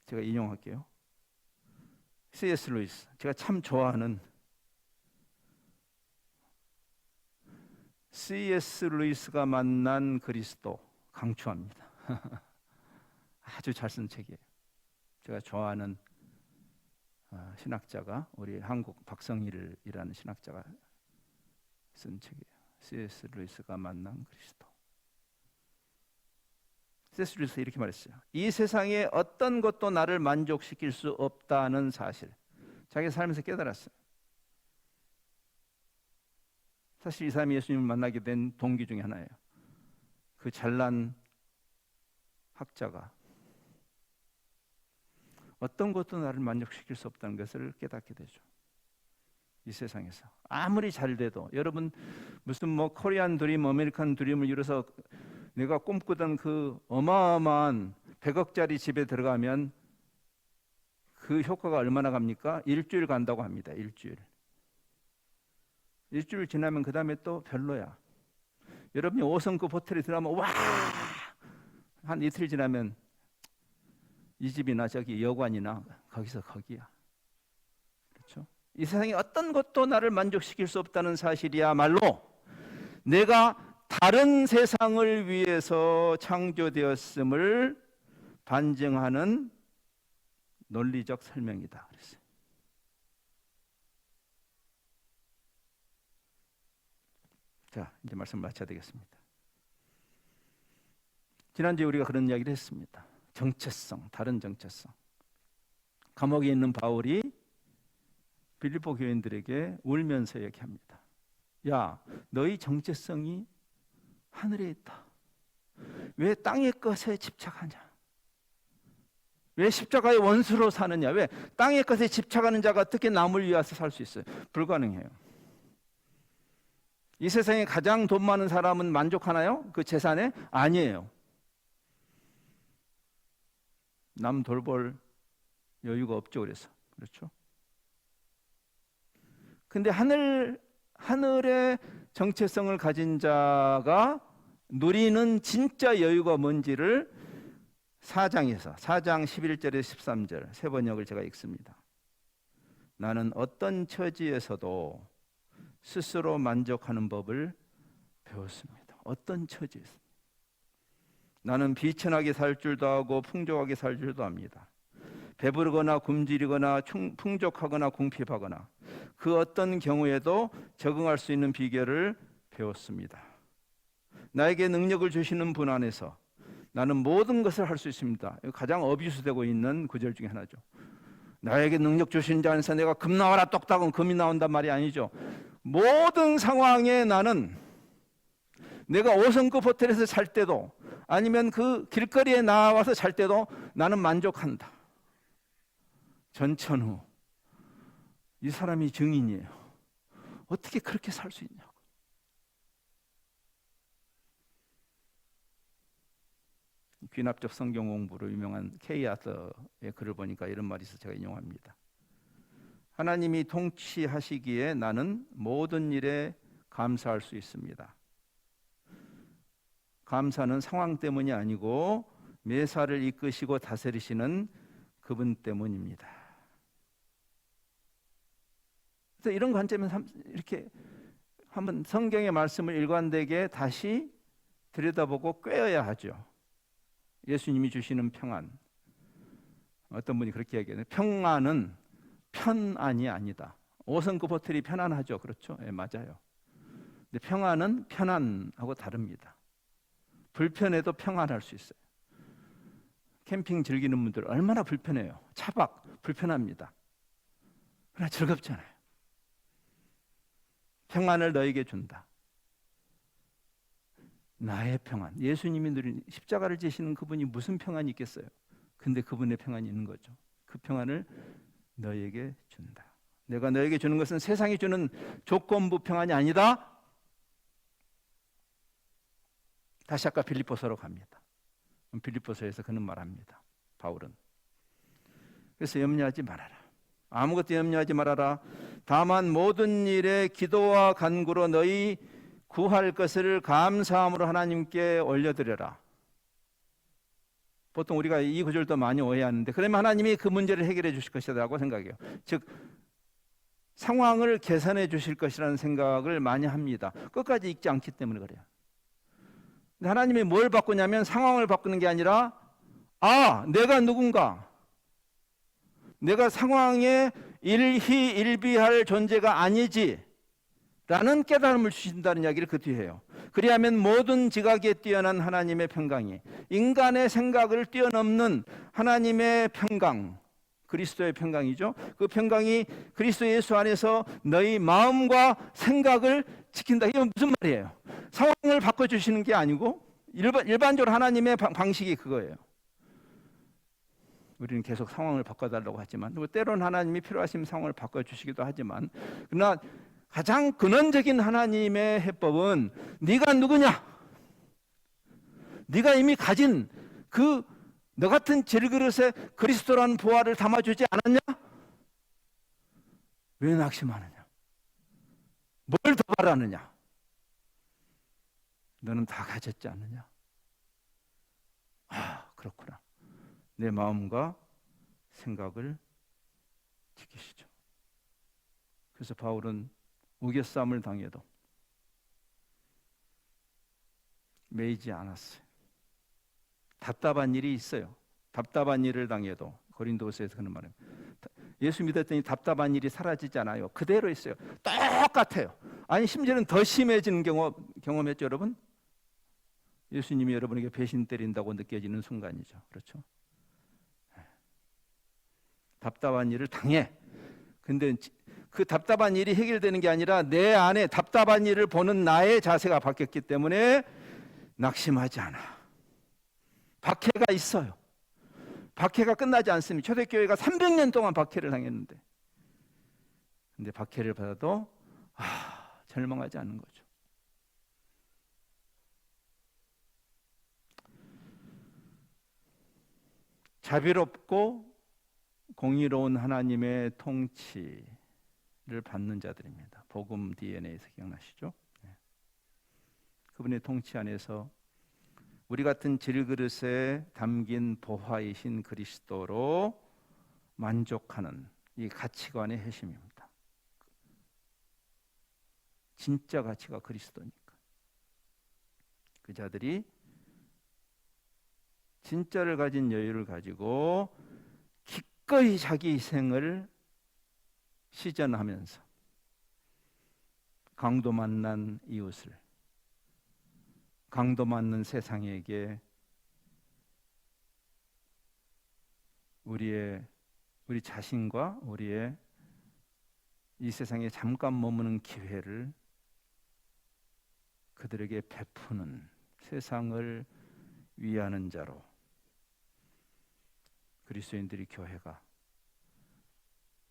A: 제가 인용할게요. C.S. 루이스, 제가 참 좋아하는 C.S. 루이스가 만난 그리스도 강추합니다. 아주 잘 쓴 책이에요. 제가 좋아하는 신학자가, 우리 한국 박성일이라는 신학자가 쓴 책이에요. C.S. 루이스가 만난 그리스도. C.S. 루이스가 이렇게 말했어요. 이 세상에 어떤 것도 나를 만족시킬 수 없다는 사실. 자기 삶에서 깨달았어요. 사실 이 사람이 예수님을 만나게 된 동기 중에 하나예요. 그 잘난 학자가 어떤 것도 나를 만족시킬 수 없다는 것을 깨닫게 되죠. 이 세상에서 아무리 잘 돼도, 여러분 무슨 뭐 코리안 드림, 아메리칸 드림을 이뤄서 내가 꿈꾸던 그 어마어마한 100억짜리 집에 들어가면 그 효과가 얼마나 갑니까? 일주일 간다고 합니다. 일주일 지나면 그 다음에 또 별로야. 여러분이 5성급 호텔에 들어가면 와! 한 이틀 지나면 이 집이나 저기 여관이나 거기서 거기야. 그렇죠? 이 세상에 어떤 것도 나를 만족시킬 수 없다는 사실이야말로 내가 다른 세상을 위해서 창조되었음을 반증하는 논리적 설명이다 그랬어요. 자, 이제 말씀 마쳐야 되겠습니다. 지난주에 우리가 그런 이야기를 했습니다. 정체성, 다른 정체성. 감옥에 있는 바울이 빌립보 교인들에게 울면서 얘기합니다. 야, 너희 정체성이 하늘에 있다. 왜 땅의 것에 집착하냐? 왜 십자가의 원수로 사느냐? 왜 땅의 것에 집착하는 자가 어떻게 남을 위해서 살 수 있어요? 불가능해요. 이 세상에 가장 돈 많은 사람은 만족하나요? 그 재산에? 아니에요. 남 돌볼 여유가 없죠. 그래서 그렇죠. 근데 하늘의 정체성을 가진 자가 누리는 진짜 여유가 뭔지를 4장 11절에서 13절 세 번역을 제가 읽습니다. 나는 어떤 처지에서도 스스로 만족하는 법을 배웠습니다. 어떤 처지에서. 나는 비천하게 살 줄도 하고 풍족하게 살 줄도 압니다. 배부르거나 굶주리거나 풍족하거나 궁핍하거나 그 어떤 경우에도 적응할 수 있는 비결을 배웠습니다. 나에게 능력을 주시는 분 안에서 나는 모든 것을 할 수 있습니다. 가장 어비스되고 있는 구절 중에 하나죠. 나에게 능력 주신 자 안에서 내가 금 나와라 똑딱은 금이 나온단 말이 아니죠. 모든 상황에 나는 내가 5성급 호텔에서 살 때도 아니면 그 길거리에 나와서 잘 때도 나는 만족한다. 전천후 이 사람이 증인이에요. 어떻게 그렇게 살 수 있냐고. 귀납적 성경 공부로 유명한 케이 아서의 글을 보니까 이런 말이 있어서 제가 인용합니다. 하나님이 통치하시기에 나는 모든 일에 감사할 수 있습니다. 감사는 상황 때문이 아니고 매사를 이끄시고 다스리시는 그분 때문입니다. 그래서 이런 관점에서 이렇게 한번 성경의 말씀을 일관되게 다시 들여다보고 꿰어야 하죠. 예수님이 주시는 평안. 어떤 분이 그렇게 얘기해요. 평안은 편안이 아니다. 5성급 호텔이 편안하죠. 그렇죠? 네, 맞아요. 근데 평안은 편안하고 다릅니다. 불편해도 평안할 수 있어요. 캠핑 즐기는 분들 얼마나 불편해요. 차박, 불편합니다. 그러나 즐겁잖아요. 평안을 너에게 준다. 나의 평안. 예수님이 누린 십자가를 지시는 그분이 무슨 평안이 있겠어요? 근데 그분의 평안이 있는 거죠. 그 평안을 너에게 준다. 내가 너에게 주는 것은 세상이 주는 조건부 평안이 아니다. 다시 아까 빌립보서로 갑니다. 빌립보서에서 그는 말합니다. 바울은. 그래서 염려하지 말아라. 아무것도 염려하지 말아라. 다만 모든 일에 기도와 간구로 너희 구할 것을 감사함으로 하나님께 올려드려라. 보통 우리가 이 구절도 많이 오해하는데 그러면 하나님이 그 문제를 해결해 주실 것이라고 생각해요. 즉 상황을 개선해 주실 것이라는 생각을 많이 합니다. 끝까지 읽지 않기 때문에 그래요. 근데 하나님이 뭘 바꾸냐면 상황을 바꾸는 게 아니라 내가 누군가, 내가 상황에 일희일비할 존재가 아니지 라는 깨달음을 주신다는 이야기를 그 뒤에 해요. 그리하면 모든 지각에 뛰어난 하나님의 평강이 인간의 생각을 뛰어넘는 하나님의 평강, 그리스도의 평강이죠. 그 평강이 그리스도 예수 안에서 너희 마음과 생각을 지킨다. 이건 무슨 말이에요? 상황을 바꿔주시는 게 아니고 일반적으로 하나님의 방식이 그거예요. 우리는 계속 상황을 바꿔달라고 하지만, 때로는 하나님이 필요하시면 상황을 바꿔주시기도 하지만, 그러나 가장 근원적인 하나님의 해법은 네가 누구냐? 네가 이미 가진 그 너 같은 질그릇에 그리스도라는 보화를 담아주지 않았냐? 왜 낙심하느냐? 뭘 더 바라느냐? 너는 다 가졌지 않느냐? 아, 그렇구나. 내 마음과 생각을 지키시죠. 그래서 바울은 우겨싸움을 당해도 매이지 않았어요. 답답한 일이 있어요. 답답한 일을 당해도, 고린도서에서 그런 말은, 예수 믿었더니 답답한 일이 사라지지 않아요. 그대로 있어요. 똑같아요. 아니 심지어는 더 심해지는 경험했죠, 여러분? 예수님이 여러분에게 배신 때린다고 느껴지는 순간이죠. 그렇죠? 답답한 일을 당해. 근데 그 답답한 일이 해결되는 게 아니라 내 안에 답답한 일을 보는 나의 자세가 바뀌었기 때문에 낙심하지 않아. 박해가 있어요. 박해가 끝나지 않습니다. 초대교회가 300년 동안 박해를 당했는데, 근데 박해를 받아도 절망하지 않는 거죠. 자비롭고 공의로운 하나님의 통치를 받는 자들입니다. 복음 DNA에서 기억나시죠? 그분의 통치 안에서 우리 같은 질그릇에 담긴 보화이신 그리스도로 만족하는 이 가치관의 핵심입니다. 진짜 가치가 그리스도니까. 그 자들이 진짜를 가진 여유를 가지고 기꺼이 자기 희생을 시전하면서 강도 만난 이웃을, 강도 맞는 세상에게 우리 자신과 우리의 이 세상에 잠깐 머무는 기회를 그들에게 베푸는, 세상을 위하는 자로 그리스도인들이 교회가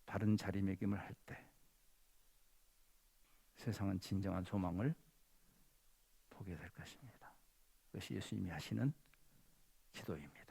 A: 바른 자리매김을 할 때 세상은 진정한 소망을 보게 될 것입니다. 그것이 예수님이 하시는 기도입니다.